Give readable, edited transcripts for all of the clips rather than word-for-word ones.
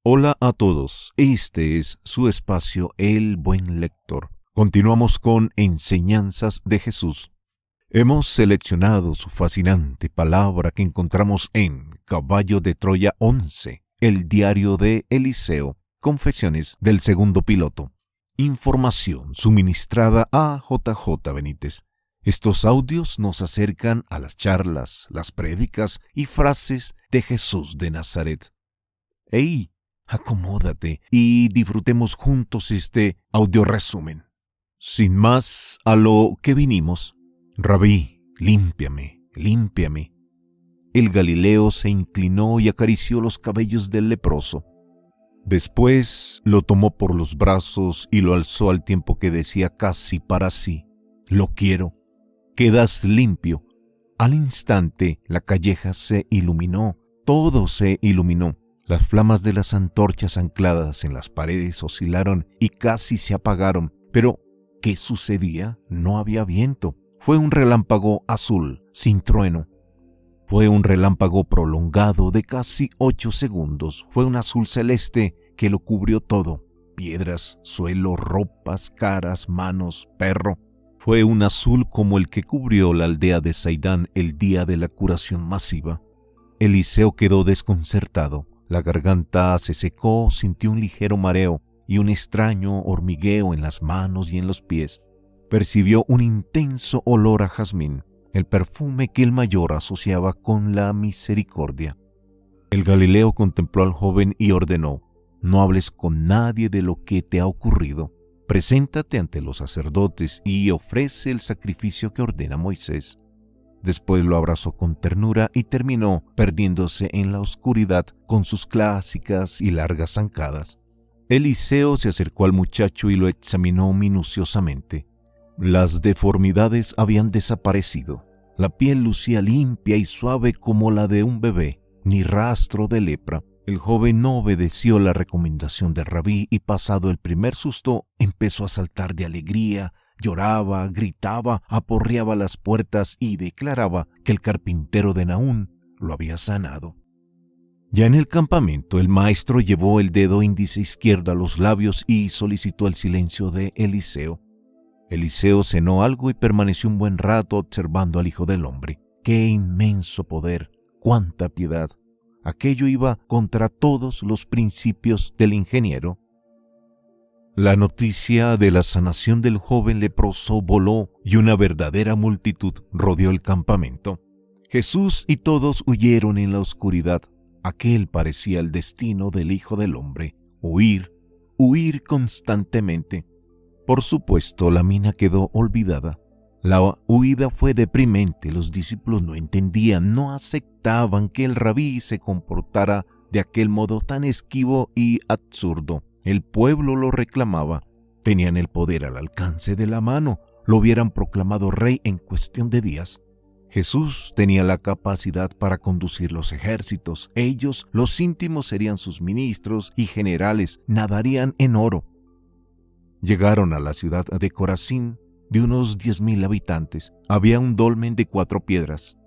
Hola a todos, este es su espacio El Buen Lector. Continuamos con Enseñanzas de Jesús. Hemos seleccionado su fascinante palabra que encontramos en Caballo de Troya 11, el diario de Eliseo, Confesiones del segundo piloto. Información suministrada a JJ Benítez. Estos audios nos acercan a las charlas, las prédicas y frases de Jesús de Nazaret. ¡Ey! Acomódate y disfrutemos juntos este audio resumen. Sin más, a lo que vinimos. Rabí, límpiame, límpiame. El Galileo se inclinó y acarició los cabellos del leproso. Después lo tomó por los brazos y lo alzó al tiempo que decía casi para sí: lo quiero, quedas limpio. Al instante la calleja se iluminó, todo se iluminó. Las flamas de las antorchas ancladas en las paredes oscilaron y casi se apagaron. Pero, ¿qué sucedía? No había viento. Fue un relámpago azul, sin trueno. Fue un relámpago prolongado de casi 8 segundos. Fue un azul celeste que lo cubrió todo. Piedras, suelo, ropas, caras, manos, perro. Fue un azul como el que cubrió la aldea de Saidán el día de la curación masiva. Eliseo quedó desconcertado. La garganta se secó, sintió un ligero mareo y un extraño hormigueo en las manos y en los pies. Percibió un intenso olor a jazmín, el perfume que el mayor asociaba con la misericordia. El Galileo contempló al joven y ordenó: no hables con nadie de lo que te ha ocurrido. Preséntate ante los sacerdotes y ofrece el sacrificio que ordena Moisés. Después lo abrazó con ternura y terminó perdiéndose en la oscuridad con sus clásicas y largas zancadas. Eliseo se acercó al muchacho y lo examinó minuciosamente. Las deformidades habían desaparecido. La piel lucía limpia y suave como la de un bebé, ni rastro de lepra. El joven no obedeció la recomendación del rabí y, pasado el primer susto, empezó a saltar de alegría. Lloraba, gritaba, aporreaba las puertas y declaraba que el carpintero de Naún lo había sanado. Ya en el campamento, el maestro llevó el dedo índice izquierdo a los labios y solicitó el silencio de Eliseo. Eliseo cenó algo y permaneció un buen rato observando al Hijo del Hombre. ¡Qué inmenso poder! ¡Cuánta piedad! Aquello iba contra todos los principios del ingeniero. La noticia de la sanación del joven leproso voló y una verdadera multitud rodeó el campamento. Jesús y todos huyeron en la oscuridad. Aquel parecía el destino del Hijo del Hombre: huir, huir constantemente. Por supuesto, la mina quedó olvidada. La huida fue deprimente. Los discípulos no entendían, no aceptaban que el rabí se comportara de aquel modo tan esquivo y absurdo. El pueblo lo reclamaba. Tenían el poder al alcance de la mano. Lo hubieran proclamado rey en cuestión de días. Jesús tenía la capacidad para conducir los ejércitos. Ellos, los íntimos, serían sus ministros y generales. Nadarían en oro. Llegaron a la ciudad de Corazín, de unos 10,000 habitantes. Había un dolmen de 4 piedras.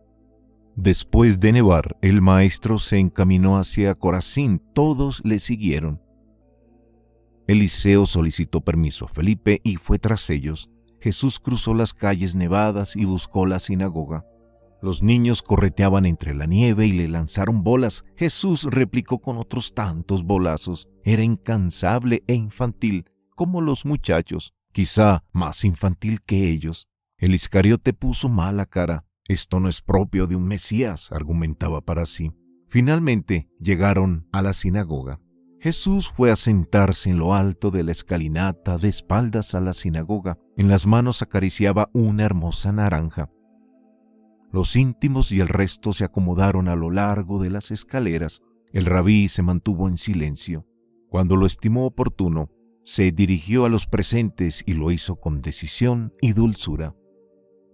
Después de nevar, el maestro se encaminó hacia Corazín. Todos le siguieron. Eliseo solicitó permiso a Felipe y fue tras ellos. Jesús cruzó las calles nevadas y buscó la sinagoga. Los niños correteaban entre la nieve y le lanzaron bolas. Jesús replicó con otros tantos bolazos. Era incansable e infantil, como los muchachos, quizá más infantil que ellos. El Iscariote puso mala cara. Esto no es propio de un Mesías, argumentaba para sí. Finalmente llegaron a la sinagoga. Jesús fue a sentarse en lo alto de la escalinata, de espaldas a la sinagoga. En las manos acariciaba una hermosa naranja. Los íntimos y el resto se acomodaron a lo largo de las escaleras. El rabí se mantuvo en silencio. Cuando lo estimó oportuno, se dirigió a los presentes y lo hizo con decisión y dulzura.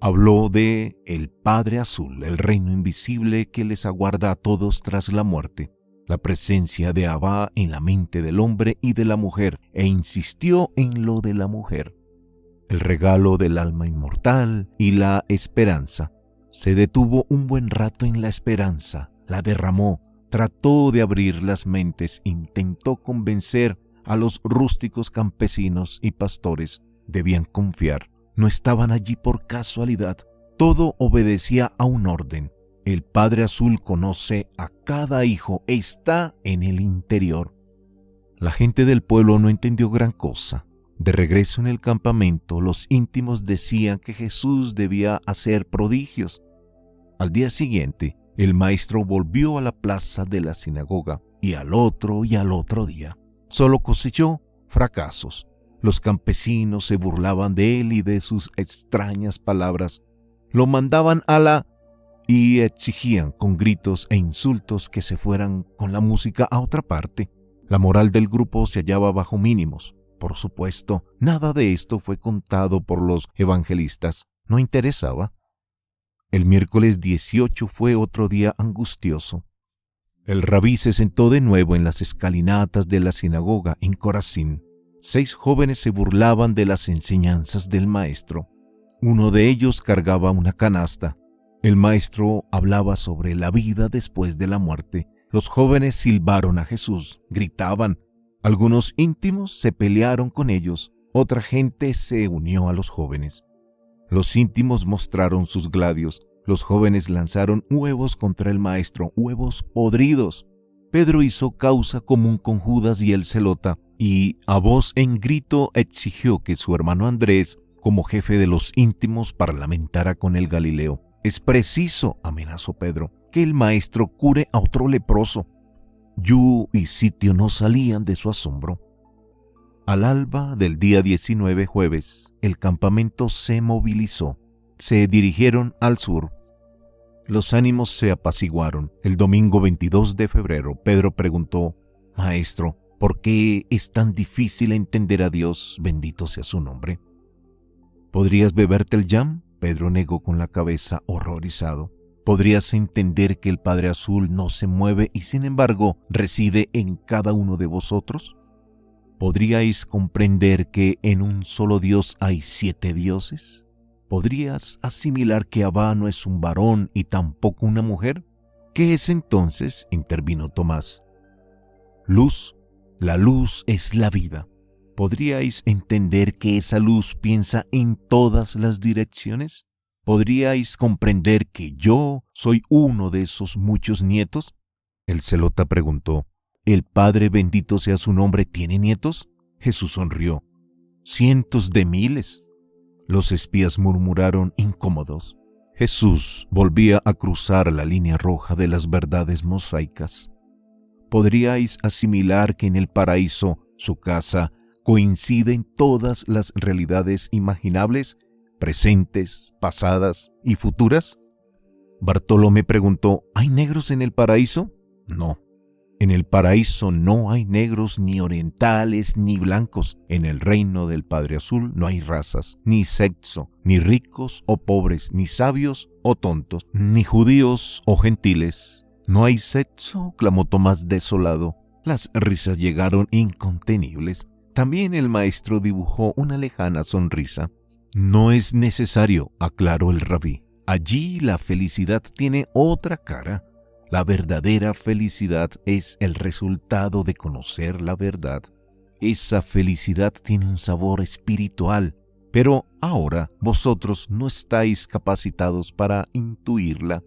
Habló de el Padre Azul, el reino invisible que les aguarda a todos tras la muerte. La presencia de Abba en la mente del hombre y de la mujer, e insistió en lo de la mujer. El regalo del alma inmortal y la esperanza. Se detuvo un buen rato en la esperanza, la derramó, trató de abrir las mentes, intentó convencer a los rústicos campesinos y pastores. Debían confiar, no estaban allí por casualidad. Todo obedecía a un orden. El Padre Azul conoce a cada hijo, está en el interior. La gente del pueblo no entendió gran cosa. De regreso en el campamento, los íntimos decían que Jesús debía hacer prodigios. Al día siguiente, el maestro volvió a la plaza de la sinagoga y al otro día. Solo cosechó fracasos. Los campesinos se burlaban de él y de sus extrañas palabras. Lo mandaban y exigían con gritos e insultos que se fueran con la música a otra parte. La moral del grupo se hallaba bajo mínimos. Por supuesto, nada de esto fue contado por los evangelistas. No interesaba. El miércoles 18 fue otro día angustioso. El rabí se sentó de nuevo en las escalinatas de la sinagoga en Corazín. 6 jóvenes se burlaban de las enseñanzas del maestro. Uno de ellos cargaba una canasta. El maestro hablaba sobre la vida después de la muerte. Los jóvenes silbaron a Jesús, gritaban. Algunos íntimos se pelearon con ellos. Otra gente se unió a los jóvenes. Los íntimos mostraron sus gladios. Los jóvenes lanzaron huevos contra el maestro, huevos podridos. Pedro hizo causa común con Judas y el zelota, y a voz en grito exigió que su hermano Andrés, como jefe de los íntimos, parlamentara con el Galileo. Es preciso, amenazó Pedro, que el maestro cure a otro leproso. Yu y Sitio no salían de su asombro. Al alba del día 19, jueves, el campamento se movilizó. Se dirigieron al sur. Los ánimos se apaciguaron. El domingo 22 de febrero, Pedro preguntó: «Maestro, ¿por qué es tan difícil entender a Dios? Bendito sea su nombre». «¿Podrías beberte el jam?», Pedro negó con la cabeza, horrorizado. «¿Podrías entender que el Padre Azul no se mueve y sin embargo reside en cada uno de vosotros? ¿Podríais comprender que en un solo Dios hay 7 dioses? ¿Podrías asimilar que Abba no es un varón y tampoco una mujer? ¿Qué es entonces?», intervino Tomás. «Luz. La luz es la vida. ¿Podríais entender que esa luz piensa en todas las direcciones? ¿Podríais comprender que yo soy uno de esos muchos nietos?». El celota preguntó: «¿El Padre, bendito sea su nombre, tiene nietos?». Jesús sonrió: «Cientos de miles». Los espías murmuraron incómodos. Jesús volvía a cruzar la línea roja de las verdades mosaicas. ¿Podríais asimilar que en el paraíso, su casa, coinciden todas las realidades imaginables, presentes, pasadas y futuras? Bartolomé preguntó: «¿Hay negros en el paraíso?». «No. En el paraíso no hay negros, ni orientales, ni blancos. En el reino del Padre Azul no hay razas, ni sexo, ni ricos o pobres, ni sabios o tontos, ni judíos o gentiles». «¿No hay sexo?», clamó Tomás desolado. Las risas llegaron incontenibles. También el maestro dibujó una lejana sonrisa. «No es necesario», aclaró el rabí. «Allí la felicidad tiene otra cara. La verdadera felicidad es el resultado de conocer la verdad. Esa felicidad tiene un sabor espiritual, pero ahora vosotros no estáis capacitados para intuirla.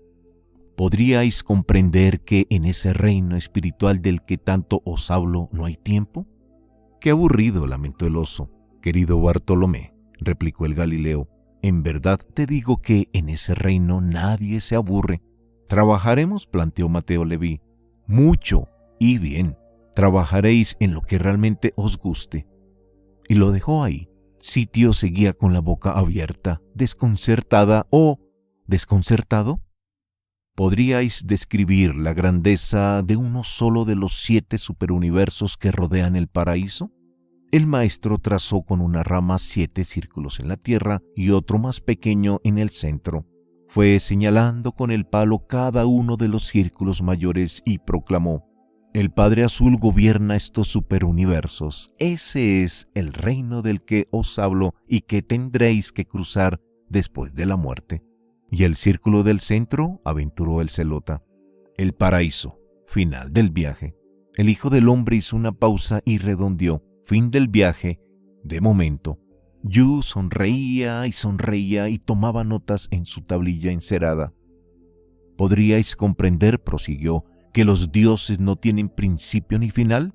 ¿Podríais comprender que en ese reino espiritual del que tanto os hablo no hay tiempo?». «Qué aburrido», lamentó el oso. «Querido Bartolomé», replicó el Galileo, «en verdad te digo que en ese reino nadie se aburre». «Trabajaremos», planteó Mateo Leví. «Mucho y bien. Trabajaréis en lo que realmente os guste». Y lo dejó ahí. Sitio seguía con la boca abierta, desconcertada o desconcertado. ¿Podríais describir la grandeza de uno solo de los 7 superuniversos que rodean el paraíso? El maestro trazó con una rama 7 círculos en la tierra y otro más pequeño en el centro. Fue señalando con el palo cada uno de los círculos mayores y proclamó: «El Padre Azul gobierna estos superuniversos. Ese es el reino del que os hablo y que tendréis que cruzar después de la muerte». «¿Y el círculo del centro?», aventuró el celota. «El paraíso», final del viaje. El Hijo del Hombre hizo una pausa y redondeó: fin del viaje, de momento. Yu sonreía y tomaba notas en su tablilla encerada. ¿Podríais comprender, prosiguió, que los dioses no tienen principio ni final?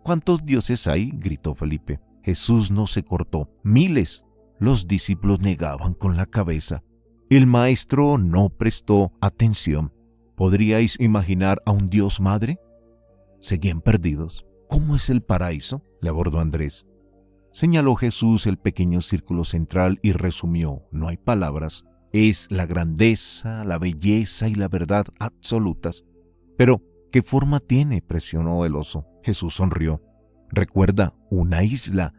¿Cuántos dioses hay?, gritó Felipe. Jesús no se cortó. Miles. Los discípulos negaban con la cabeza. El maestro no prestó atención. ¿Podríais imaginar a un Dios madre? Seguían perdidos. ¿Cómo es el paraíso?, le abordó Andrés. Señaló Jesús el pequeño círculo central y resumió: no hay palabras. Es la grandeza, la belleza y la verdad absolutas. Pero, ¿qué forma tiene?, presionó el oso. Jesús sonrió. Recuerda, una isla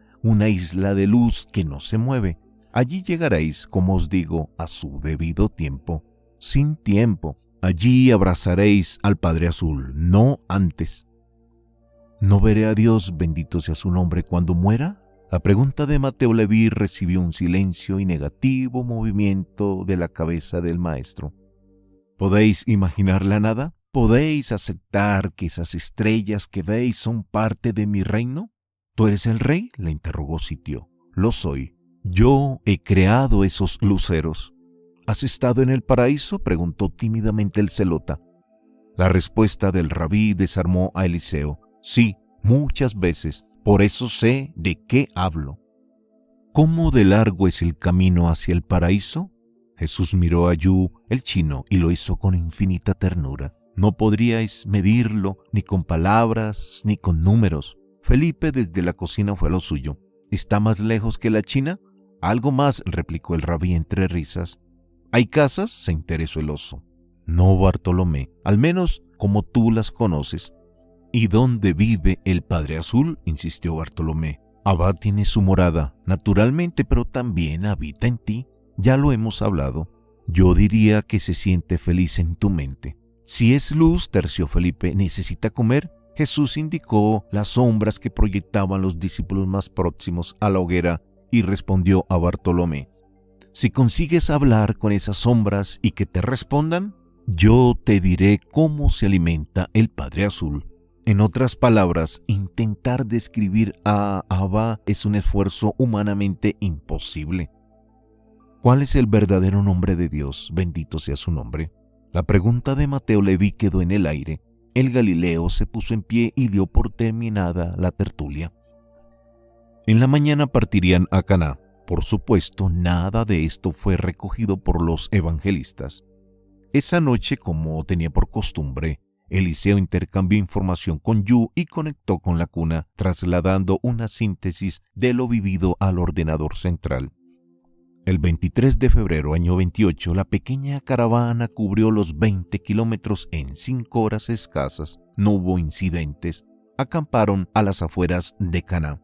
de luz que no se mueve. Allí llegaréis, como os digo, a su debido tiempo. Sin tiempo. Allí abrazaréis al Padre Azul, no antes. ¿No veré a Dios, bendito sea su nombre, cuando muera? La pregunta de Mateo Leví recibió un silencio y negativo movimiento de la cabeza del maestro. ¿Podéis imaginar la nada? ¿Podéis aceptar que esas estrellas que veis son parte de mi reino? ¿Tú eres el rey?, le interrogó Sitio. Lo soy. Yo he creado esos luceros. ¿Has estado en el paraíso?, preguntó tímidamente el celota. La respuesta del rabí desarmó a Eliseo. Sí, muchas veces. Por eso sé de qué hablo. ¿Cómo de largo es el camino hacia el paraíso? Jesús miró a Yu, el chino, y lo hizo con infinita ternura. No podríais medirlo ni con palabras ni con números. Felipe desde la cocina fue a lo suyo. ¿Está más lejos que la China? Algo más, replicó el rabí entre risas. ¿Hay casas?, se interesó el oso. No, Bartolomé, al menos como tú las conoces. ¿Y dónde vive el Padre Azul?, insistió Bartolomé. Abba tiene su morada, naturalmente, pero también habita en ti. Ya lo hemos hablado. Yo diría que se siente feliz en tu mente. Si es luz, terció Felipe, ¿necesita comer? Jesús indicó las sombras que proyectaban los discípulos más próximos a la hoguera y respondió a Bartolomé: si consigues hablar con esas sombras y que te respondan, yo te diré cómo se alimenta el Padre Azul. En otras palabras, intentar describir a Abba es un esfuerzo humanamente imposible. ¿Cuál es el verdadero nombre de Dios? Bendito sea su nombre. La pregunta de Mateo Leví quedó en el aire. El Galileo se puso en pie y dio por terminada la tertulia. En la mañana partirían a Caná. Por supuesto, nada de esto fue recogido por los evangelistas. Esa noche, como tenía por costumbre, Eliseo intercambió información con Yu y conectó con la cuna, trasladando una síntesis de lo vivido al ordenador central. El 23 de febrero, año 28, la pequeña caravana cubrió los 20 kilómetros en 5 horas escasas. No hubo incidentes. Acamparon a las afueras de Caná.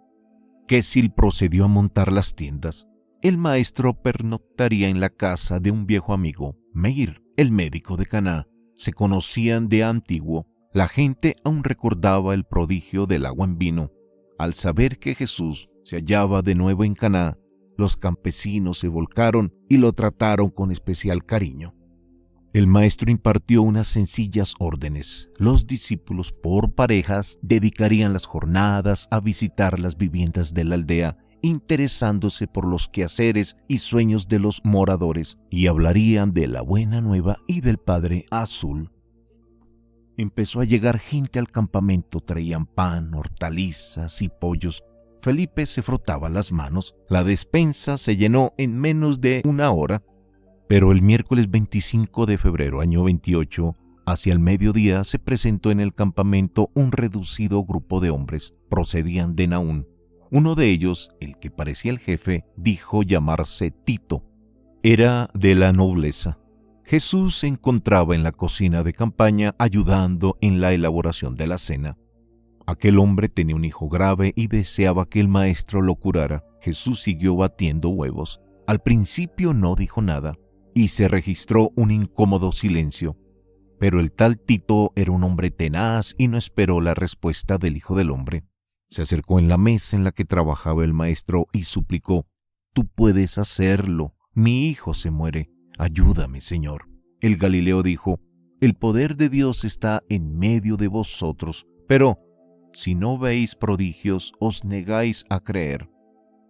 Kesil procedió a montar las tiendas. El maestro pernoctaría en la casa de un viejo amigo, Meir, el médico de Caná. Se conocían de antiguo. La gente aún recordaba el prodigio del agua en vino. Al saber que Jesús se hallaba de nuevo en Caná, los campesinos se volcaron y lo trataron con especial cariño. El maestro impartió unas sencillas órdenes. Los discípulos, por parejas, dedicarían las jornadas a visitar las viviendas de la aldea, interesándose por los quehaceres y sueños de los moradores, y hablarían de la buena nueva y del Padre Azul. Empezó a llegar gente al campamento, traían pan, hortalizas y pollos. Felipe se frotaba las manos. La despensa se llenó en menos de una hora. Pero el miércoles 25 de febrero, año 28, hacia el mediodía, se presentó en el campamento un reducido grupo de hombres. Procedían de Naún. Uno de ellos, el que parecía el jefe, dijo llamarse Tito. Era de la nobleza. Jesús se encontraba en la cocina de campaña ayudando en la elaboración de la cena. Aquel hombre tenía un hijo grave y deseaba que el maestro lo curara. Jesús siguió batiendo huevos. Al principio no dijo nada y se registró un incómodo silencio. Pero el tal Tito era un hombre tenaz y no esperó la respuesta del Hijo del Hombre. Se acercó en la mesa en la que trabajaba el maestro y suplicó: «Tú puedes hacerlo. Mi hijo se muere. Ayúdame, Señor». El Galileo dijo: el poder de Dios está en medio de vosotros, pero si no veis prodigios, os negáis a creer.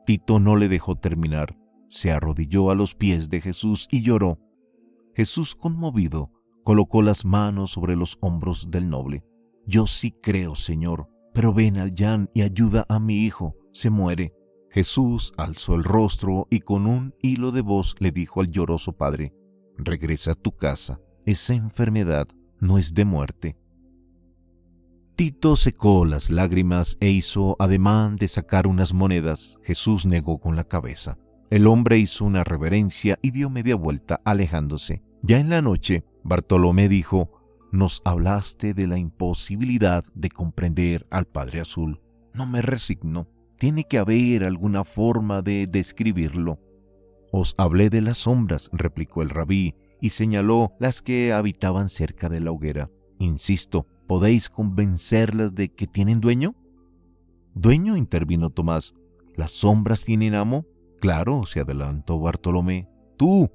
Tito no le dejó terminar. Se arrodilló a los pies de Jesús y lloró. Jesús, conmovido, colocó las manos sobre los hombros del noble. Yo sí creo, Señor, pero ven allá y ayuda a mi hijo, se muere. Jesús alzó el rostro y con un hilo de voz le dijo al lloroso padre: regresa a tu casa, esa enfermedad no es de muerte. Tito secó las lágrimas e hizo ademán de sacar unas monedas. Jesús negó con la cabeza. El hombre hizo una reverencia y dio media vuelta, alejándose. Ya en la noche, Bartolomé dijo: nos hablaste de la imposibilidad de comprender al Padre Azul. No me resigno. Tiene que haber alguna forma de describirlo. Os hablé de las sombras, replicó el rabí, y señaló las que habitaban cerca de la hoguera. Insisto, ¿podéis convencerlas de que tienen dueño? ¿Dueño?, intervino Tomás. ¿Las sombras tienen amo? Claro, se adelantó Bartolomé. Tú,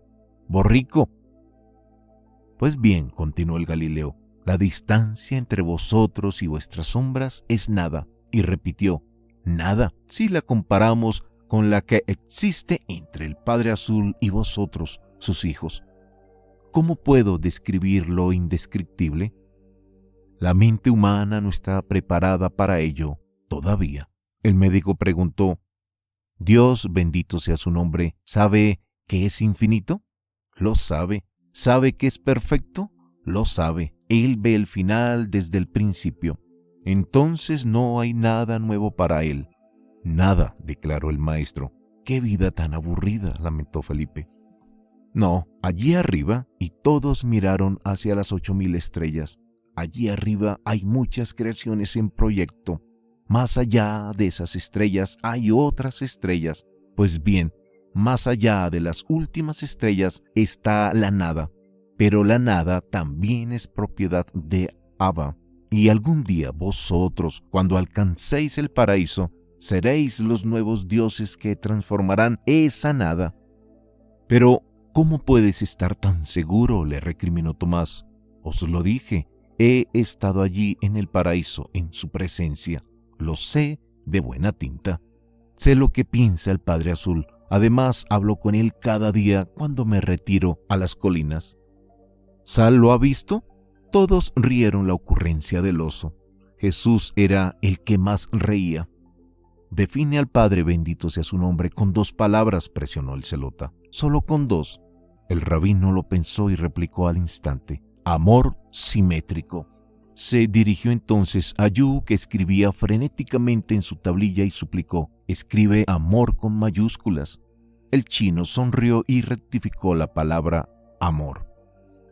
borrico. Pues bien, continuó el Galileo, la distancia entre vosotros y vuestras sombras es nada. Y repitió: nada, si la comparamos con la que existe entre el Padre Azul y vosotros, sus hijos. ¿Cómo puedo describir lo indescriptible? La mente humana no está preparada para ello todavía. El médico preguntó: ¿Dios, bendito sea su nombre, sabe que es infinito? Lo sabe. ¿Sabe que es perfecto? Lo sabe. Él ve el final desde el principio. Entonces no hay nada nuevo para él. Nada, declaró el maestro. ¡Qué vida tan aburrida!, lamentó Felipe. No, allí arriba, y todos miraron hacia las 8,000 estrellas. Allí arriba hay muchas creaciones en proyecto. Más allá de esas estrellas hay otras estrellas. Pues bien, más allá de las últimas estrellas está la nada. Pero la nada también es propiedad de Abba. Y algún día vosotros, cuando alcancéis el paraíso, seréis los nuevos dioses que transformarán esa nada. Pero, ¿cómo puedes estar tan seguro?, le recriminó Tomás. Os lo dije, he estado allí en el paraíso, en su presencia. Lo sé de buena tinta. Sé lo que piensa el Padre Azul. Además, hablo con él cada día cuando me retiro a las colinas. ¿Sal lo ha visto? Todos rieron la ocurrencia del oso. Jesús era el que más reía. Define al Padre, bendito sea su nombre, con 2 palabras, presionó el celota. Solo con 2. El rabino lo pensó y replicó al instante: amor simétrico. Se dirigió entonces a Yu, que escribía frenéticamente en su tablilla, y suplicó: escribe amor con mayúsculas. El chino sonrió y rectificó la palabra amor.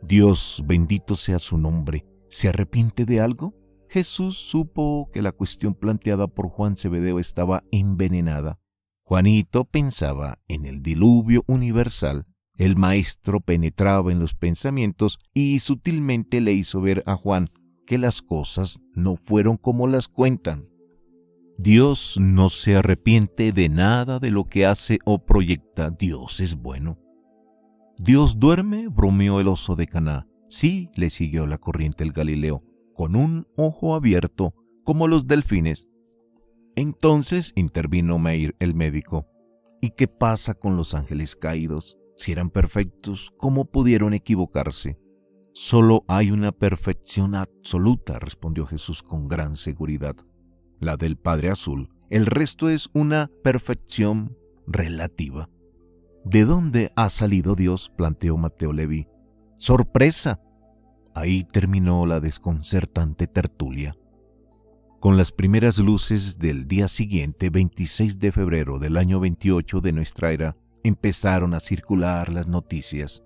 Dios, bendito sea su nombre, ¿se arrepiente de algo? Jesús supo que la cuestión planteada por Juan Zebedeo estaba envenenada. Juanito pensaba en el diluvio universal. El maestro penetraba en los pensamientos y sutilmente le hizo ver a Juan que las cosas no fueron como las cuentan. Dios no se arrepiente de nada de lo que hace o proyecta. Dios es bueno. ¿Dios duerme?, bromeó el oso de Caná. Sí, le siguió la corriente el Galileo, con un ojo abierto, como los delfines. Entonces intervino Meir, el médico. ¿Y qué pasa con los ángeles caídos? Si eran perfectos, ¿cómo pudieron equivocarse? Solo hay una perfección absoluta, respondió Jesús con gran seguridad, la del Padre Azul. El resto es una perfección relativa. ¿De dónde ha salido Dios?, planteó Mateo Leví. ¡Sorpresa! Ahí terminó la desconcertante tertulia. Con las primeras luces del día siguiente, 26 de febrero del año 28 de nuestra era, empezaron a circular las noticias.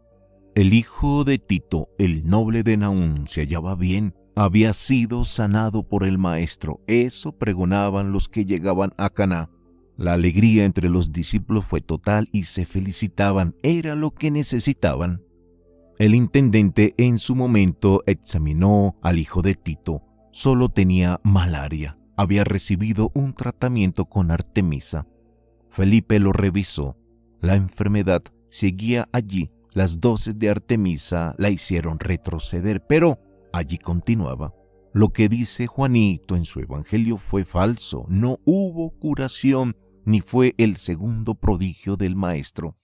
El hijo de Tito, el noble de Naún, se hallaba bien, había sido sanado por el maestro. Eso pregonaban los que llegaban a Caná. La alegría entre los discípulos fue total y se felicitaban. Era lo que necesitaban. El intendente en su momento examinó al hijo de Tito. Solo tenía malaria. Había recibido un tratamiento con Artemisa. Felipe lo revisó. La enfermedad seguía allí. Las doces de Artemisa la hicieron retroceder, pero allí continuaba. Lo que dice Juanito en su evangelio fue falso. No hubo curación, ni fue el segundo prodigio del maestro.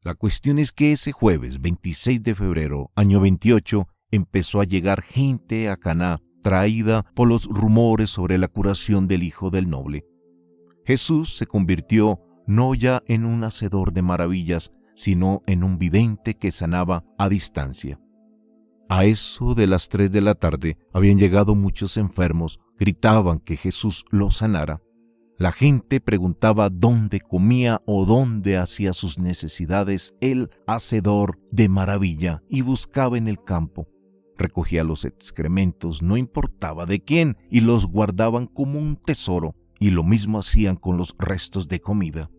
La cuestión es que ese jueves 26 de febrero, año 28, empezó a llegar gente a Caná, traída por los rumores sobre la curación del hijo del noble. Jesús se convirtió no ya en un hacedor de maravillas, sino en un vidente que sanaba a distancia. A eso de las 3 de la tarde habían llegado muchos enfermos, gritaban que Jesús los sanara. La gente preguntaba dónde comía o dónde hacía sus necesidades el hacedor de maravilla y buscaba en el campo. Recogía los excrementos, no importaba de quién, y los guardaban como un tesoro, y lo mismo hacían con los restos de comida.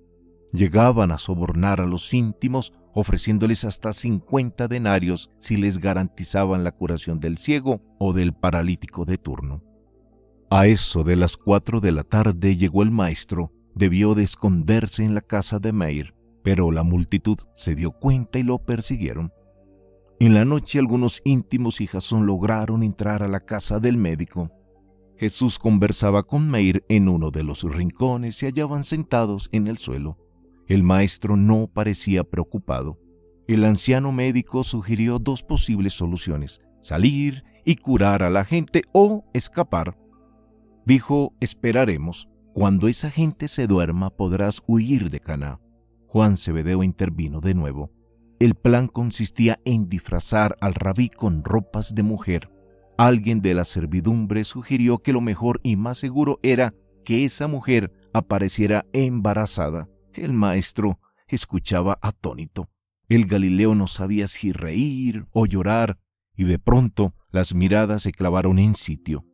Llegaban a sobornar a los íntimos, ofreciéndoles hasta 50 denarios si les garantizaban la curación del ciego o del paralítico de turno. A eso de las 4 de la tarde llegó el maestro. Debió de esconderse en la casa de Meir, pero la multitud se dio cuenta y lo persiguieron. En la noche algunos íntimos y Jasón lograron entrar a la casa del médico. Jesús conversaba con Meir en uno de los rincones, se hallaban sentados en el suelo. El maestro no parecía preocupado. El anciano médico sugirió 2 posibles soluciones: salir y curar a la gente o escapar. Dijo: esperaremos. Cuando esa gente se duerma podrás huir de Caná. Juan Zebedeo intervino de nuevo. El plan consistía en disfrazar al rabí con ropas de mujer. Alguien de la servidumbre sugirió que lo mejor y más seguro era que esa mujer apareciera embarazada. El maestro escuchaba atónito. El Galileo no sabía si reír o llorar, y de pronto las miradas se clavaron en sitio.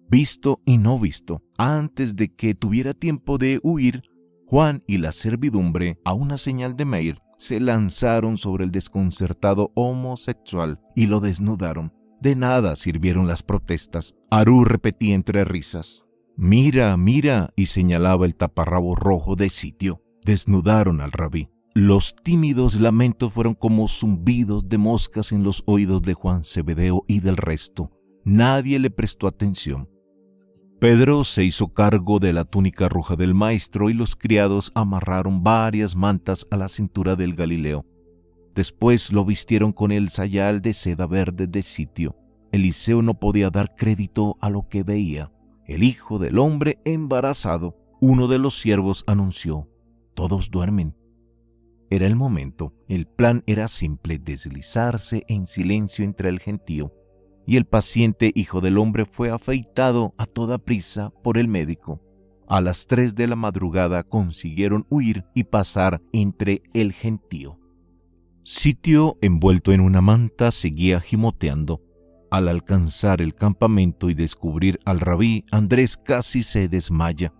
Visto y no visto, antes de que tuviera tiempo de huir, Juan y la servidumbre, a una señal de Meir, se lanzaron sobre el desconcertado homosexual y lo desnudaron. De nada sirvieron las protestas. Arú repetía entre risas: «Mira, mira», y señalaba el taparrabo rojo de sitio. Desnudaron al rabí. Los tímidos lamentos fueron como zumbidos de moscas en los oídos de Juan Zebedeo y del resto. Nadie le prestó atención. Pedro se hizo cargo de la túnica roja del maestro y los criados amarraron varias mantas a la cintura del Galileo. Después lo vistieron con el sayal de seda verde de sitio. Eliseo no podía dar crédito a lo que veía. El hijo del hombre embarazado. Uno de los siervos anunció: «Todos duermen». Era el momento. El plan era simple: deslizarse en silencio entre el gentío. Y el paciente hijo del hombre fue afeitado a toda prisa por el médico. A las 3 de la madrugada consiguieron huir y pasar entre el gentío. Sitio, envuelto en una manta, seguía gimoteando. Al alcanzar el campamento y descubrir al rabí, Andrés casi se desmaya.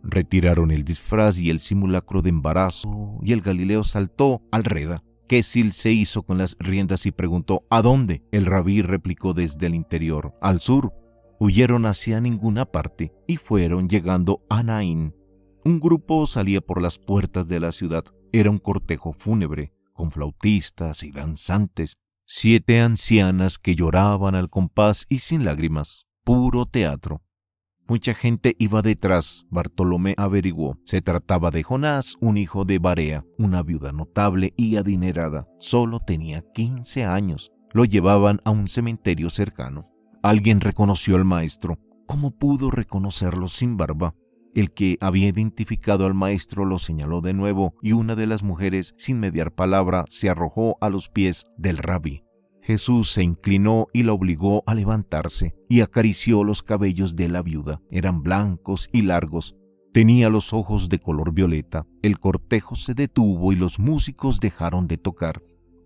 Retiraron el disfraz y el simulacro de embarazo, y el Galileo saltó al reda. Quesil se hizo con las riendas y preguntó: ¿a dónde? El rabí replicó desde el interior: al sur. Huyeron hacia ninguna parte y fueron llegando a Naín. Un grupo salía por las puertas de la ciudad. Era un cortejo fúnebre, con flautistas y danzantes. 7 ancianas que lloraban al compás y sin lágrimas. Puro teatro. Mucha gente iba detrás. Bartolomé averiguó. Se trataba de Jonás, un hijo de Barea, una viuda notable y adinerada. Solo tenía 15 años. Lo llevaban a un cementerio cercano. Alguien reconoció al maestro. ¿Cómo pudo reconocerlo sin barba? El que había identificado al maestro lo señaló de nuevo y una de las mujeres, sin mediar palabra, se arrojó a los pies del rabí. Jesús se inclinó y la obligó a levantarse y acarició los cabellos de la viuda. Eran blancos y largos. Tenía los ojos de color violeta. El cortejo se detuvo y los músicos dejaron de tocar.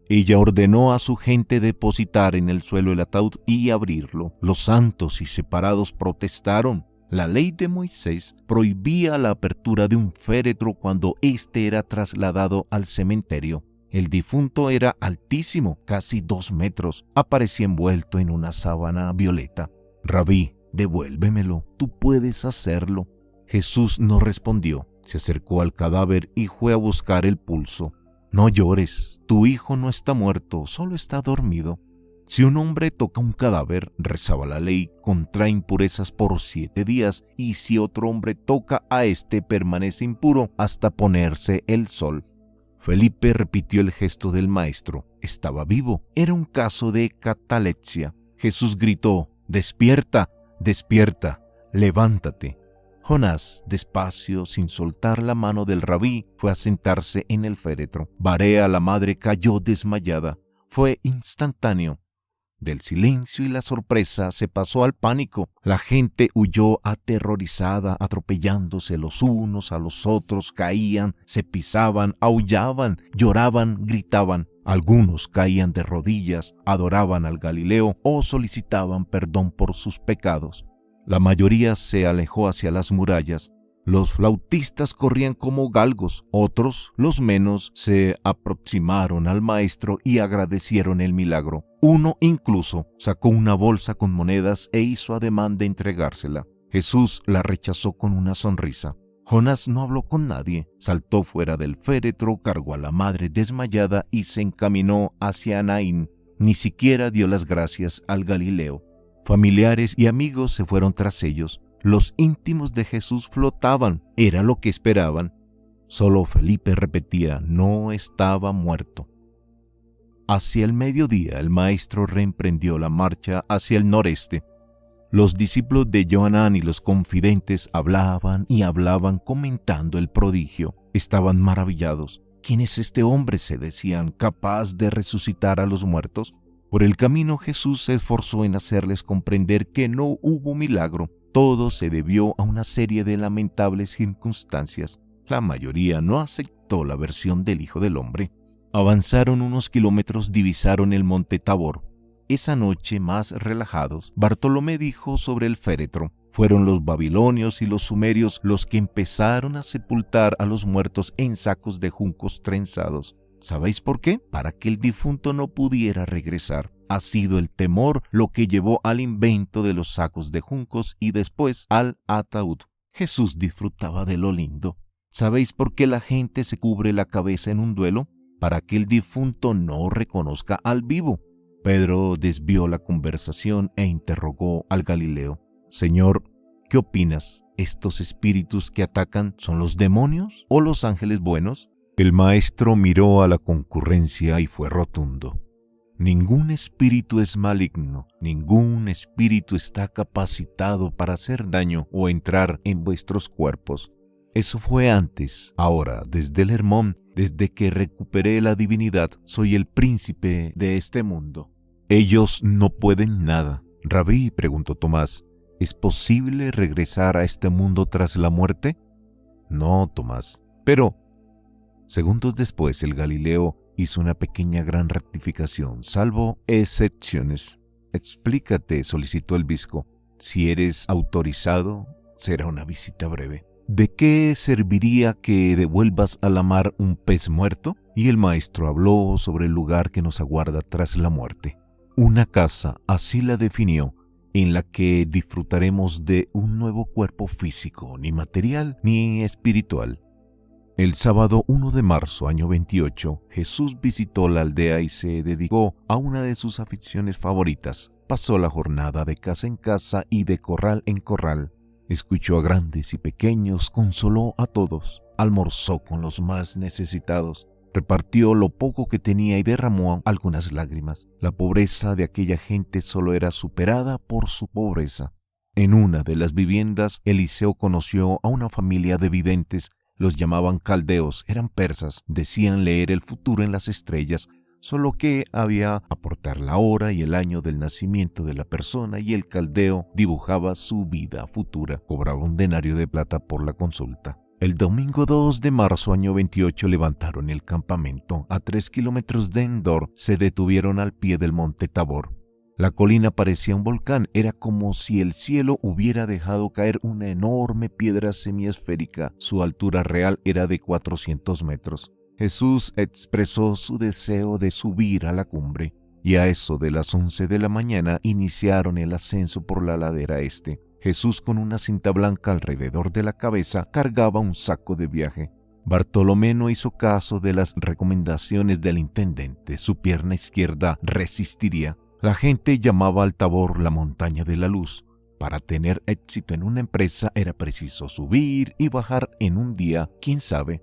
Ella ordenó a su gente depositar en el suelo el ataúd y abrirlo. Los santos y separados protestaron. La ley de Moisés prohibía la apertura de un féretro cuando éste era trasladado al cementerio. El difunto era altísimo, casi 2 metros. Aparecía envuelto en una sábana violeta. «Rabí, devuélvemelo, tú puedes hacerlo». Jesús no respondió. Se acercó al cadáver y fue a buscar el pulso. No llores, tu hijo no está muerto, solo está dormido. Si un hombre toca un cadáver, rezaba la ley, contrae impurezas por 7 días, y si otro hombre toca a éste, permanece impuro hasta ponerse el sol. Felipe repitió el gesto del maestro. Estaba vivo. Era un caso de catalepsia. Jesús gritó: «Despierta, despierta, levántate». Jonás, despacio, sin soltar la mano del rabí, fue a sentarse en el féretro. Barea, la madre, cayó desmayada. Fue instantáneo. Del silencio y la sorpresa se pasó al pánico. La gente huyó aterrorizada, atropellándose los unos a los otros, caían, se pisaban, aullaban, lloraban, gritaban. Algunos caían de rodillas, adoraban al Galileo o solicitaban perdón por sus pecados. La mayoría se alejó hacia las murallas. Los flautistas corrían como galgos, otros, los menos, se aproximaron al maestro y agradecieron el milagro. Uno incluso sacó una bolsa con monedas e hizo ademán de entregársela. Jesús la rechazó con una sonrisa. Jonás no habló con nadie, saltó fuera del féretro, cargó a la madre desmayada y se encaminó hacia Naín. Ni siquiera dio las gracias al Galileo. Familiares y amigos se fueron tras ellos. Los íntimos de Jesús flotaban, era lo que esperaban. Solo Felipe repetía: no estaba muerto. Hacia el mediodía el maestro reemprendió la marcha hacia el noreste. Los discípulos de Joanán y los confidentes hablaban y hablaban comentando el prodigio. Estaban maravillados. ¿Quién es este hombre?, se decían, capaz de resucitar a los muertos. Por el camino Jesús se esforzó en hacerles comprender que no hubo milagro. Todo se debió a una serie de lamentables circunstancias. La mayoría no aceptó la versión del Hijo del Hombre. Avanzaron unos kilómetros, divisaron el monte Tabor. Esa noche, más relajados, Bartolomé dijo sobre el féretro: fueron los babilonios y los sumerios los que empezaron a sepultar a los muertos en sacos de juncos trenzados. ¿Sabéis por qué? Para que el difunto no pudiera regresar. Ha sido el temor lo que llevó al invento de los sacos de juncos y después al ataúd. Jesús disfrutaba de lo lindo. ¿Sabéis por qué la gente se cubre la cabeza en un duelo? Para que el difunto no reconozca al vivo. Pedro desvió la conversación e interrogó al Galileo: Señor, ¿qué opinas? ¿Estos espíritus que atacan son los demonios o los ángeles buenos? El maestro miró a la concurrencia y fue rotundo. Ningún espíritu es maligno, ningún espíritu está capacitado para hacer daño o entrar en vuestros cuerpos. Eso fue antes. Ahora, desde el Hermón, desde que recuperé la divinidad, soy el príncipe de este mundo. Ellos no pueden nada. Rabí, preguntó Tomás, ¿es posible regresar a este mundo tras la muerte? No, Tomás. Pero, segundos después, el Galileo hizo una pequeña gran rectificación, salvo excepciones. Explícate, solicitó el bizco. Si eres autorizado, será una visita breve. ¿De qué serviría que devuelvas a la mar un pez muerto? Y el maestro habló sobre el lugar que nos aguarda tras la muerte. Una casa, así la definió, en la que disfrutaremos de un nuevo cuerpo físico, ni material ni espiritual. El sábado 1 de marzo, año 28, Jesús visitó la aldea y se dedicó a una de sus aficiones favoritas. Pasó la jornada de casa en casa y de corral en corral. Escuchó a grandes y pequeños, consoló a todos, almorzó con los más necesitados, repartió lo poco que tenía y derramó algunas lágrimas. La pobreza de aquella gente solo era superada por su pobreza. En una de las viviendas, Eliseo conoció a una familia de videntes. Los llamaban caldeos, eran persas, decían leer el futuro en las estrellas, solo que había aportar la hora y el año del nacimiento de la persona y el caldeo dibujaba su vida futura. Cobraba un denario de plata por la consulta. El domingo 2 de marzo, año 28, levantaron el campamento. A 3 kilómetros de Endor se detuvieron al pie del monte Tabor. La colina parecía un volcán, era como si el cielo hubiera dejado caer una enorme piedra semiesférica. Su altura real era de 400 metros. Jesús expresó su deseo de subir a la cumbre, y a eso de las 11 de la mañana iniciaron el ascenso por la ladera este. Jesús, con una cinta blanca alrededor de la cabeza, cargaba un saco de viaje. Bartolomé no hizo caso de las recomendaciones del intendente. Su pierna izquierda resistiría. La gente llamaba al Tabor la montaña de la luz. Para tener éxito en una empresa era preciso subir y bajar en un día, quién sabe.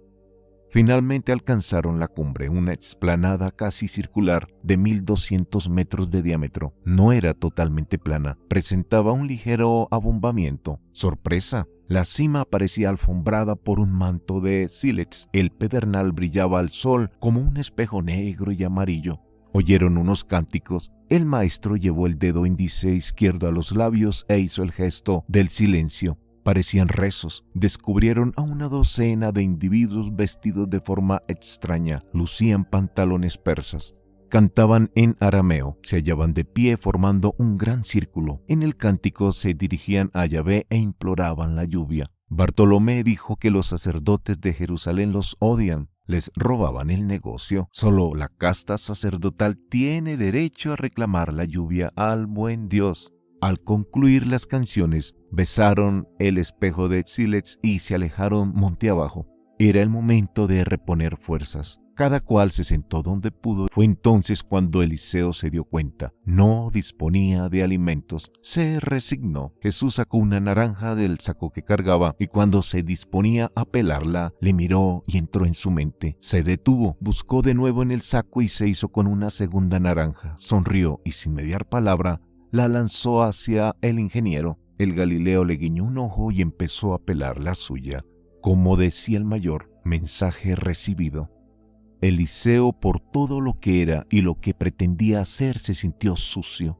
Finalmente alcanzaron la cumbre, una explanada casi circular de 1200 metros de diámetro. No era totalmente plana, presentaba un ligero abombamiento. ¡Sorpresa! La cima parecía alfombrada por un manto de sílex. El pedernal brillaba al sol como un espejo negro y amarillo. Oyeron unos cánticos. El maestro llevó el dedo índice izquierdo a los labios e hizo el gesto del silencio. Parecían rezos. Descubrieron a una docena de individuos vestidos de forma extraña. Lucían pantalones persas. Cantaban en arameo. Se hallaban de pie formando un gran círculo. En el cántico se dirigían a Yahvé e imploraban la lluvia. Bartolomé dijo que los sacerdotes de Jerusalén los odian. Les robaban el negocio. Solo la casta sacerdotal tiene derecho a reclamar la lluvia al buen Dios. Al concluir las canciones, besaron el espejo de sílex y se alejaron monte abajo. Era el momento de reponer fuerzas. Cada cual se sentó donde pudo. Fue entonces cuando Eliseo se dio cuenta. No disponía de alimentos. Se resignó. Jesús sacó una naranja del saco que cargaba y cuando se disponía a pelarla, le miró y entró en su mente. Se detuvo, buscó de nuevo en el saco y se hizo con una segunda naranja. Sonrió y sin mediar palabra, la lanzó hacia el ingeniero. El Galileo le guiñó un ojo y empezó a pelar la suya. Como decía el mayor, mensaje recibido. Eliseo, por todo lo que era y lo que pretendía hacer, se sintió sucio.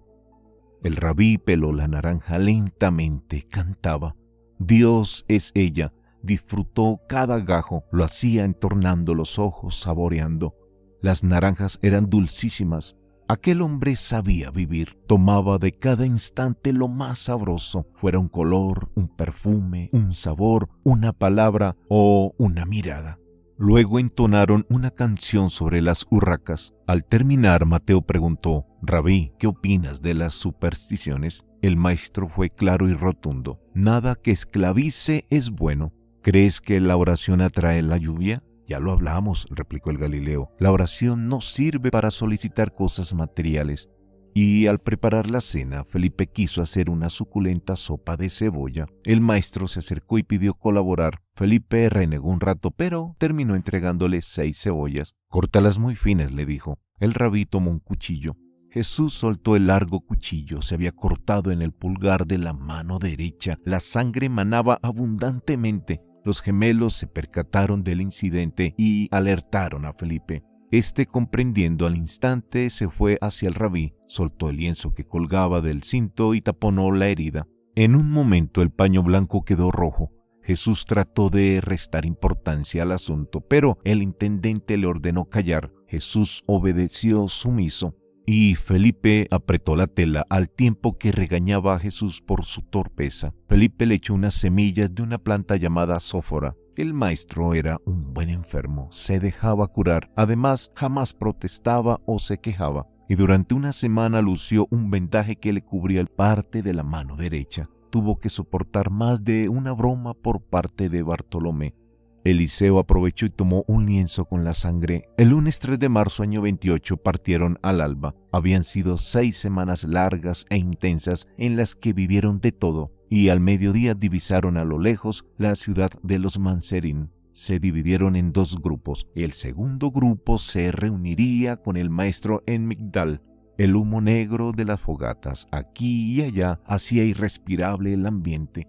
El rabí peló la naranja lentamente, cantaba. Dios es ella. Disfrutó cada gajo, lo hacía entornando los ojos, saboreando. Las naranjas eran dulcísimas. Aquel hombre sabía vivir, tomaba de cada instante lo más sabroso, fuera un color, un perfume, un sabor, una palabra o una mirada. Luego entonaron una canción sobre las urracas. Al terminar, Mateo preguntó: «Rabí, ¿qué opinas de las supersticiones?». El maestro fue claro y rotundo: «Nada que esclavice es bueno». «¿Crees que la oración atrae la lluvia?». «Ya lo hablamos», replicó el Galileo. «La oración no sirve para solicitar cosas materiales». Y al preparar la cena, Felipe quiso hacer una suculenta sopa de cebolla. El maestro se acercó y pidió colaborar. Felipe renegó un rato, pero terminó entregándole 6 cebollas. «Córtalas muy finas», le dijo. El rabí tomó un cuchillo. Jesús soltó el largo cuchillo. Se había cortado en el pulgar de la mano derecha. La sangre manaba abundantemente. Los gemelos se percataron del incidente y alertaron a Felipe. Este, comprendiendo al instante, se fue hacia el rabí, soltó el lienzo que colgaba del cinto y taponó la herida. En un momento el paño blanco quedó rojo. Jesús trató de restar importancia al asunto, pero el intendente le ordenó callar. Jesús obedeció sumiso. Y Felipe apretó la tela al tiempo que regañaba a Jesús por su torpeza. Felipe le echó unas semillas de una planta llamada sófora. El maestro era un buen enfermo, se dejaba curar, además jamás protestaba o se quejaba, y durante una semana lució un vendaje que le cubría parte de la mano derecha. Tuvo que soportar más de una broma por parte de Bartolomé. Eliseo aprovechó y tomó un lienzo con la sangre. El lunes 3 de marzo año 28 partieron al alba. Habían sido 6 semanas largas e intensas en las que vivieron de todo, y al mediodía divisaron a lo lejos la ciudad de los Manserín. Se dividieron en 2 grupos. El segundo grupo se reuniría con el maestro en Migdal. El humo negro de las fogatas aquí y allá hacía irrespirable el ambiente.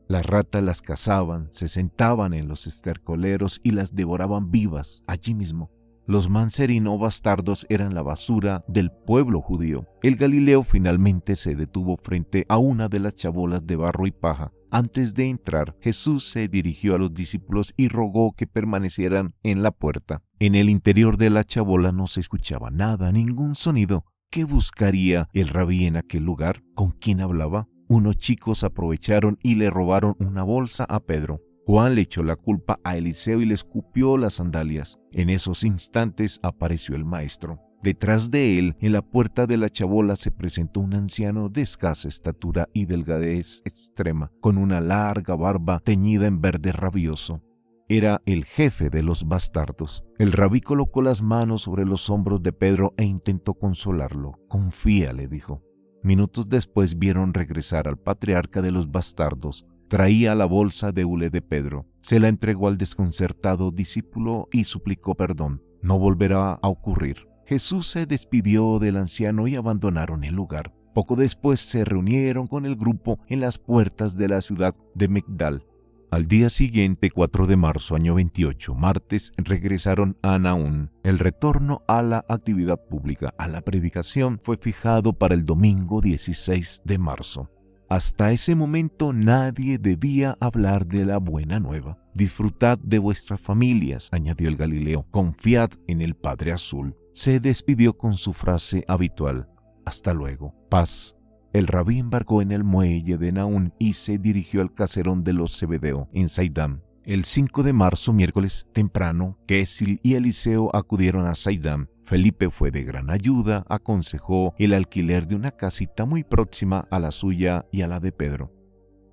Las ratas las cazaban, se sentaban en los estercoleros y las devoraban vivas allí mismo. Los Manserín o bastardos eran la basura del pueblo judío. El Galileo finalmente se detuvo frente a una de las chabolas de barro y paja. Antes de entrar, Jesús se dirigió a los discípulos y rogó que permanecieran en la puerta. En el interior de la chabola no se escuchaba nada, ningún sonido. ¿Qué buscaría el rabí en aquel lugar? ¿Con quién hablaba? Unos chicos aprovecharon y le robaron una bolsa a Pedro. Juan le echó la culpa a Eliseo y le escupió las sandalias. En esos instantes apareció el maestro. Detrás de él, en la puerta de la chabola, se presentó un anciano de escasa estatura y delgadez extrema, con una larga barba teñida en verde rabioso. era el jefe de los bastardos. El rabí colocó las manos sobre los hombros de Pedro e intentó consolarlo. «Confía», le dijo. Minutos después vieron regresar al patriarca de los bastardos. Traía la bolsa de hule de Pedro. Se la entregó al desconcertado discípulo y suplicó perdón. No volverá a ocurrir. Jesús se despidió del anciano y abandonaron el lugar. Poco después se reunieron con el grupo en las puertas de la ciudad de Migdal. Al día siguiente, 4 de marzo, año 28, martes, regresaron a Naún. El retorno a la actividad pública, a la predicación, fue fijado para el domingo 16 de marzo. Hasta ese momento nadie debía hablar de la buena nueva. «Disfrutad de vuestras familias», añadió el Galileo. «Confiad en el Padre Azul». Se despidió con su frase habitual: «Hasta luego. Paz». El rabí embarcó en el muelle de Naún y se dirigió al caserón de los Zebedeo, en Saidam. El 5 de marzo, miércoles, temprano, Kesil y Eliseo acudieron a Saidam. Felipe fue de gran ayuda, aconsejó el alquiler de una casita muy próxima a la suya y a la de Pedro.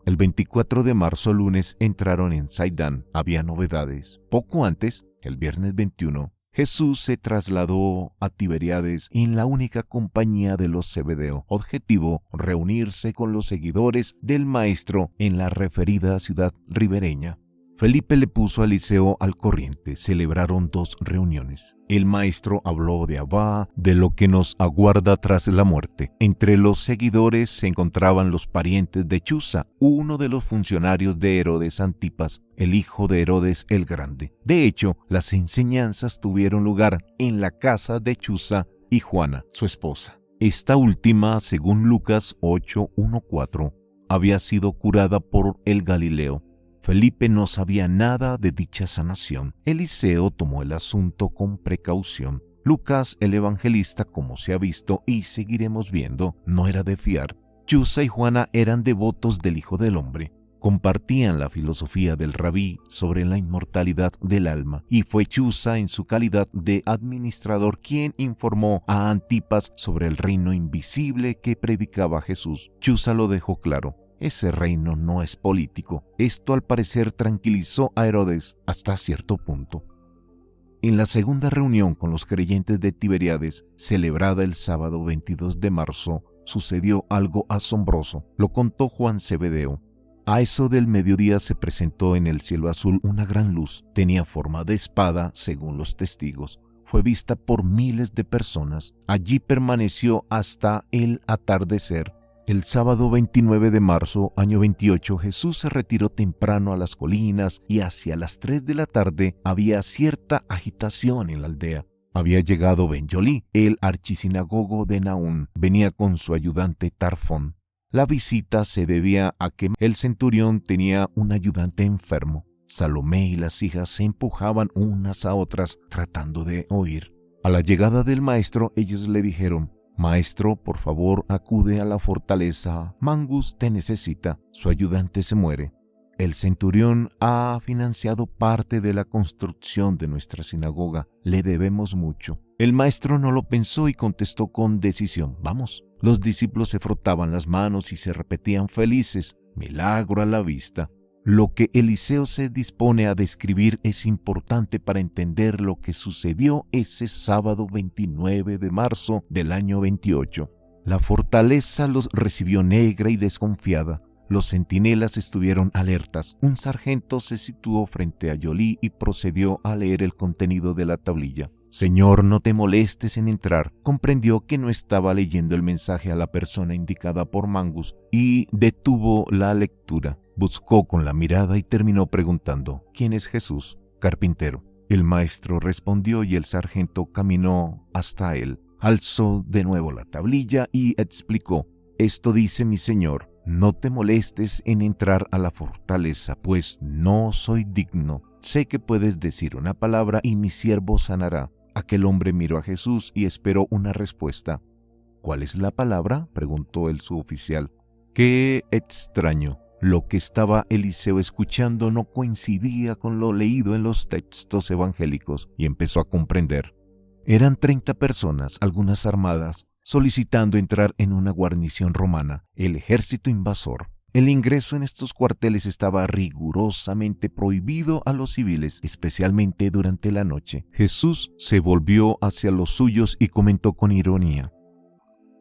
El 24 de marzo, lunes, entraron en Saidam. Había novedades. Poco antes, el viernes 21, Jesús se trasladó a Tiberíades en la única compañía de los Zebedeo. Objetivo: reunirse con los seguidores del Maestro en la referida ciudad ribereña. Felipe le puso a Eliseo al corriente. Celebraron 2 reuniones. El Maestro habló de Abba, de lo que nos aguarda tras la muerte. Entre los seguidores se encontraban los parientes de Chuza, uno de los funcionarios de Herodes Antipas, el hijo de Herodes el Grande. De hecho, las enseñanzas tuvieron lugar en la casa de Chuza y Juana, su esposa. Esta última, según Lucas 8:1-4, había sido curada por el Galileo. Felipe no sabía nada de dicha sanación. Eliseo tomó el asunto con precaución. Lucas, el evangelista, como se ha visto y seguiremos viendo, no era de fiar. Chuza y Juana eran devotos del Hijo del Hombre. Compartían la filosofía del rabí sobre la inmortalidad del alma, y fue Chuza, en su calidad de administrador, quien informó a Antipas sobre el reino invisible que predicaba Jesús. Chuza lo dejó claro: ese reino no es político. Esto al parecer tranquilizó a Herodes hasta cierto punto. En la segunda reunión con los creyentes de Tiberíades, celebrada el sábado 22 de marzo, sucedió algo asombroso. Lo contó Juan Zebedeo. A eso del mediodía se presentó en el cielo azul una gran luz. Tenía forma de espada, según los testigos. Fue vista por miles de personas. Allí permaneció hasta el atardecer. El sábado 29 de marzo, año 28, Jesús se retiró temprano a las colinas y hacia las 3 de la tarde había cierta agitación en la aldea. Había llegado Ben-Yolí, el archisinagogo de Naún. Venía con su ayudante Tarfón. La visita se debía a que el centurión tenía un ayudante enfermo. Salomé y las hijas se empujaban unas a otras tratando de oír. A la llegada del maestro, ellos le dijeron: «Maestro, por favor, acude a la fortaleza. Mangus te necesita. Su ayudante se muere. El centurión ha financiado parte de la construcción de nuestra sinagoga. Le debemos mucho». El maestro no lo pensó y contestó con decisión: «Vamos». Los discípulos se frotaban las manos y se repetían felices: «Milagro a la vista». Lo que Eliseo se dispone a describir es importante para entender lo que sucedió ese sábado 29 de marzo del año 28. La fortaleza los recibió negra y desconfiada. Los centinelas estuvieron alertas. Un sargento se situó frente a Yolí y procedió a leer el contenido de la tablilla. «Señor, no te molestes en entrar». Comprendió que no estaba leyendo el mensaje a la persona indicada por Mangus y detuvo la lectura. Buscó con la mirada y terminó preguntando: «¿Quién es Jesús?» «Carpintero». El maestro respondió y el sargento caminó hasta él. Alzó de nuevo la tablilla y explicó: «Esto dice mi señor: no te molestes en entrar a la fortaleza, pues no soy digno. Sé que puedes decir una palabra y mi siervo sanará». Aquel hombre miró a Jesús y esperó una respuesta. «¿Cuál es la palabra?», preguntó el suboficial. «Qué extraño». Lo que estaba Eliseo escuchando no coincidía con lo leído en los textos evangélicos y empezó a comprender. Eran 30 personas, algunas armadas, solicitando entrar en una guarnición romana, el ejército invasor. El ingreso en estos cuarteles estaba rigurosamente prohibido a los civiles, especialmente durante la noche. Jesús se volvió hacia los suyos y comentó con ironía: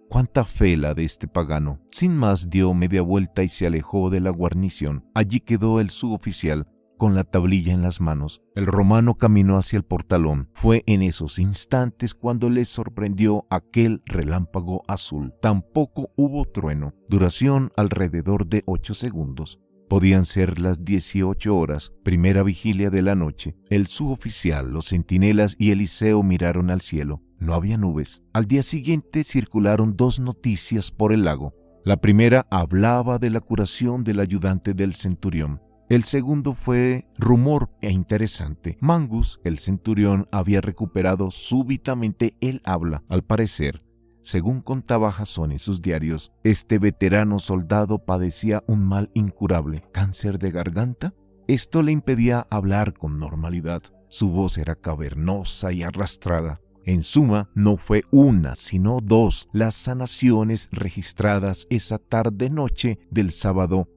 «¿Cuánta fe la de este pagano?». Sin más dio media vuelta y se alejó de la guarnición. Allí quedó el suboficial con la tablilla en las manos. El romano caminó hacia el portalón. Fue en esos instantes cuando le sorprendió aquel relámpago azul. Tampoco hubo trueno. Duración alrededor de 8 segundos. Podían ser las 18 horas, primera vigilia de la noche. El suboficial, los centinelas y Eliseo miraron al cielo. No había nubes. Al día siguiente circularon 2 noticias por el lago. La primera hablaba de la curación del ayudante del centurión. El segundo fue rumor e interesante. Mangus, el centurión, había recuperado súbitamente el habla. Al parecer, según contaba Jasón en sus diarios, este veterano soldado padecía un mal incurable, cáncer de garganta. Esto le impedía hablar con normalidad. Su voz era cavernosa y arrastrada. En suma, no fue una, sino 2 las sanaciones registradas esa tarde-noche del sábado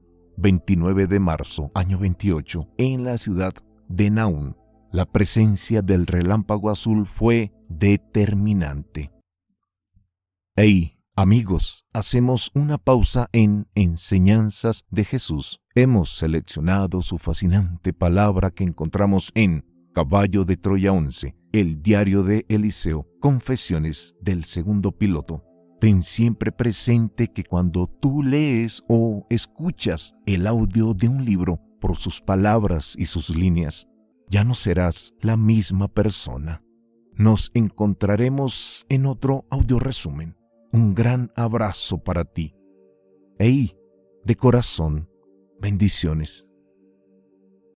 29 de marzo, año 28, en la ciudad de Naún. La presencia del relámpago azul fue determinante. Hey, amigos, hacemos una pausa en Enseñanzas de Jesús. Hemos seleccionado su fascinante palabra que encontramos en Caballo de Troya 11, el diario de Eliseo, Confesiones del segundo piloto. Ten siempre presente que cuando tú lees o escuchas el audio de un libro, por sus palabras y sus líneas, ya no serás la misma persona. Nos encontraremos en otro audio resumen. Un gran abrazo para ti. De corazón, bendiciones.